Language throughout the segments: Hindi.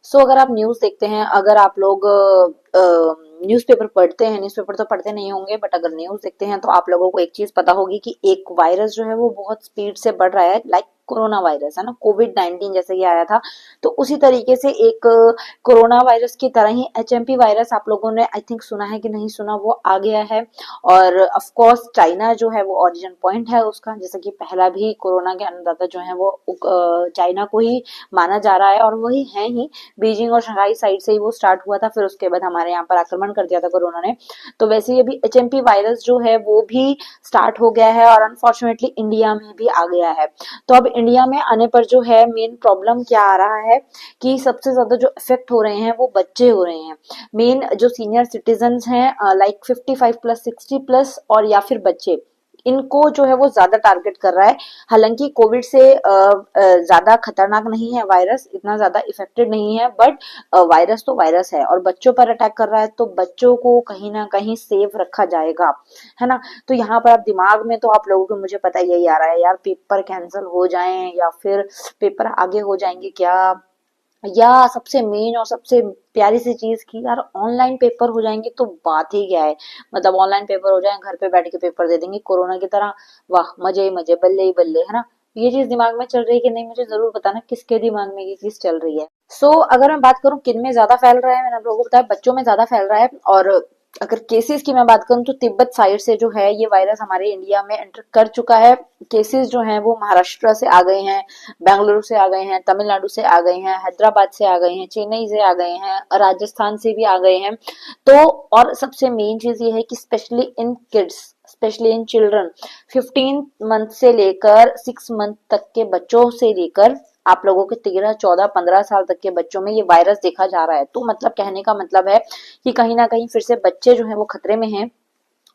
सो अगर आप न्यूज़ देखते हैं, अगर आप लोग न्यूज़पेपर पढ़ते हैं, न्यूज़पेपर तो पढ़ते नहीं होंगे बट अगर न्यूज़ देखते हैं तो आप लोगों को एक चीज पता होगी कि एक वायरस जो है वो बहुत स्पीड से बढ़ रहा है, लाइक कोरोना वायरस है ना, कोविड-19 जैसे ये आया था। तो उसी तरीके से एक कोरोना वायरस की तरह ही एचएमपी वायरस, आप लोगों ने आई थिंक सुना है कि नहीं सुना, वो आ गया है। और ऑफ कोर्स चाइना जो है वो ओरिजिन पॉइंट है उसका, जैसे कि पहला भी कोरोना के अन्नदाता जो है वो चाइना को ही माना जा रहा है और वही है ही। बीजिंग और शंघाई साइड से ही वो स्टार्ट हुआ था, फिर उसके बाद हमारे यहाँ पर आक्रमण कर दिया था कोरोना ने। तो वैसे ही अभी एचएमपी वायरस जो है वो भी स्टार्ट हो गया है और अनफॉर्चुनेटली इंडिया में भी आ गया है। तो अब इंडिया में आने पर जो है मेन प्रॉब्लम क्या आ रहा है कि सबसे ज्यादा जो इफेक्ट हो रहे हैं वो बच्चे हो रहे हैं। मेन जो सीनियर सिटीजन हैं, लाइक 55 प्लस, 60 प्लस और या फिर बच्चे, इनको जो है वो ज्यादा टारगेट कर रहा है। हालांकि कोविड से ज्यादा खतरनाक नहीं है वायरस, इतना ज्यादा इफेक्टेड नहीं है, बट वायरस तो वायरस है और बच्चों पर अटैक कर रहा है, तो बच्चों को कहीं ना कहीं सेफ रखा जाएगा, है ना। तो यहाँ पर आप दिमाग में तो आप लोगों को, मुझे पता यही आ रहा है यार, पेपर कैंसिल हो जाए या फिर पेपर आगे हो जाएंगे क्या, या सबसे मेन और सबसे प्यारी सी चीज की यार ऑनलाइन पेपर हो जाएंगे तो बात ही क्या है। मतलब ऑनलाइन पेपर हो जाए, घर पे बैठ के पेपर दे देंगे कोरोना की तरह, वाह मजे ही मजे, बल्ले ही बल्ले, है ना। ये चीज दिमाग में चल रही है कि नहीं, मुझे जरूर बताना किसके दिमाग में ये चीज चल रही है। अगर मैं बात करूं किन में ज्यादा फैल रहा है, मैंने आप लोगों को बताया बच्चों में ज्यादा फैल रहा है। और अगर केसेस की मैं बात करूं तो तिब्बत साइड से जो है ये वायरस हमारे इंडिया में एंटर कर चुका है। केसेस जो हैं वो महाराष्ट्र से आ गए हैं, बेंगलुरु से आ गए हैं, तमिलनाडु से आ गए हैं, हैदराबाद से आ गए हैं, चेन्नई से आ गए हैं, राजस्थान से भी आ गए हैं। तो और सबसे मेन चीज ये है कि specially in kids, specially in children, 15 month से लेकर 6 मंथ तक के बच्चों से लेकर आप लोगों के 13, 14, 15 साल तक के बच्चों में ये वायरस देखा जा रहा है। तो मतलब कहने का मतलब है कि कहीं ना कहीं फिर से बच्चे जो है वो खतरे में हैं।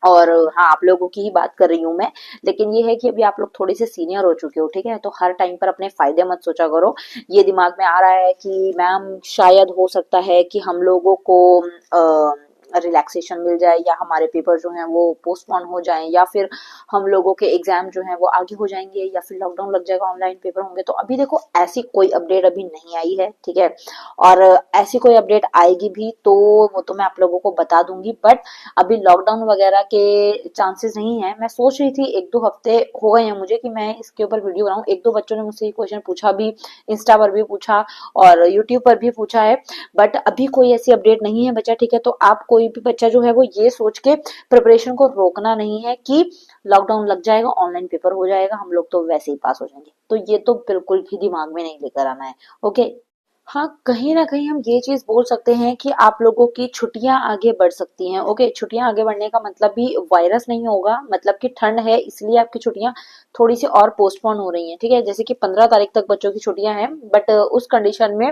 और हाँ, आप लोगों की ही बात कर रही हूँ मैं, लेकिन ये है कि अभी आप लोग थोड़े से सीनियर हो चुके हो, ठीक है, तो हर टाइम पर अपने फायदे मत सोचा करो। ये दिमाग में आ रहा है कि मैम शायद हो सकता है कि हम लोगों को रिलैक्सेशन मिल जाए या हमारे पेपर जो हैं वो पोस्टपोन हो जाएं या फिर हम लोगों के एग्जाम जो हैं वो आगे हो जाएंगे या फिर लॉकडाउन लग जाएगा, ऑनलाइन पेपर होंगे। तो अभी देखो ऐसी कोई अपडेट अभी नहीं आई है, ठीक है, और ऐसी कोई अपडेट आएगी भी तो वो तो मैं आप लोगों को बता दूंगी, बट अभी लॉकडाउन वगैरह के चांसेस नहीं है। मैं सोच रही थी 1-2 हफ्ते हो गए हैं मुझे कि मैं इसके ऊपर वीडियो बनाऊं, 1-2 बच्चों ने मुझसे ये क्वेश्चन पूछा भी, इंस्टा पर भी पूछा और यूट्यूब पर भी पूछा है, बट अभी कोई ऐसी अपडेट नहीं है बच्चा, ठीक है। तो आप कोई भी बच्चा जो है वो ये सोच के प्रिपरेशन को रोकना नहीं है कि लॉकडाउन लग जाएगा, ऑनलाइन पेपर हो जाएगा, हम लोग तो वैसे ही पास हो जाएंगे, तो ये तो बिल्कुल भी दिमाग में नहीं लेकर आना है। ओके। हाँ, कहीं ना कहीं हम ये चीज बोल सकते हैं कि आप लोगों की छुट्टियां आगे बढ़ सकती हैं। ओके, छुट्टियां आगे बढ़ने का मतलब भी वायरस नहीं होगा, मतलब कि ठंड है इसलिए आपकी छुट्टियां थोड़ी सी और पोस्टपोन हो रही हैं, ठीक है। जैसे कि 15 तारीख तक बच्चों की छुट्टियां हैं, बट उस कंडीशन में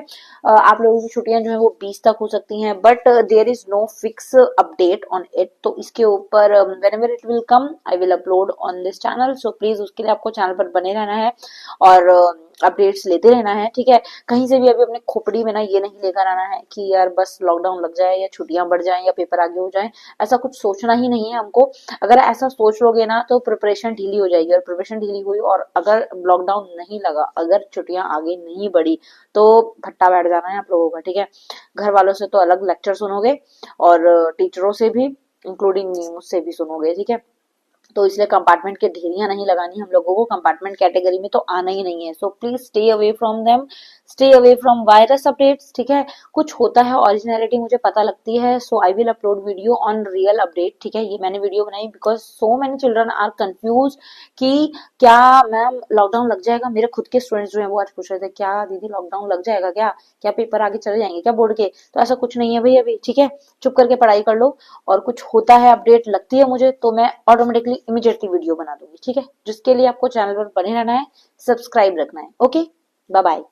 आप लोगों की छुट्टियां जो है वो 20 तक हो सकती हैं, but there is no fix update on it. तो इसके ऊपर whenever it will come I will upload on this channel, so please उसके लिए आपको चैनल पर बने रहना है और अपडेट्स लेते रहना है, ठीक है। कहीं से भी अभी अपने खोपड़ी में ना ये नहीं लेकर आना है कि यार बस लॉकडाउन लग जाए या छुट्टियां बढ़ जाएं या पेपर आगे हो जाएं, ऐसा कुछ सोचना ही नहीं है हमको। अगर ऐसा सोच लोगे ना तो प्रिपरेशन ढीली हो जाएगी, और प्रिपरेशन ढीली हुई और अगर लॉकडाउन नहीं लगा, अगर छुट्टियां आगे नहीं बढ़ी, तो भट्टा बैठ जाना है आप लोगों का, ठीक है। घर वालों से तो अलग लेक्चर सुनोगे और टीचरों से भी, इंक्लूडिंग मुझसे भी सुनोगे, ठीक है। तो इसलिए कंपार्टमेंट के ढेरियां नहीं लगानी हम लोगों को, कंपार्टमेंट कैटेगरी में तो आना ही नहीं है। So please stay away from them, stay away from virus updates, ठीक है। कुछ होता है, ओरिजिनलिटी मुझे पता लगती है, so I will upload video on real update, ठीक है। ये मैंने वीडियो बनाई because so many children are confuse कि क्या मैम लॉकडाउन लग जाएगा। मेरे खुद के स्टूडेंट्स जो है वो आज पूछ रहे थे, क्या दीदी लॉकडाउन लग जाएगा क्या, क्या पेपर आगे चले जाएंगे क्या बोर्ड के। तो ऐसा कुछ नहीं है भाई अभी, ठीक है, चुप करके पढ़ाई कर लो। और कुछ होता है, अपडेट लगती है मुझे, तो मैं ऑटोमेटिकली इमीडिएटली वीडियो बना दूंगी, ठीक है। जिसके लिए आपको चैनल पर बने रहना है, सब्सक्राइब रखना है। Okay, bye bye.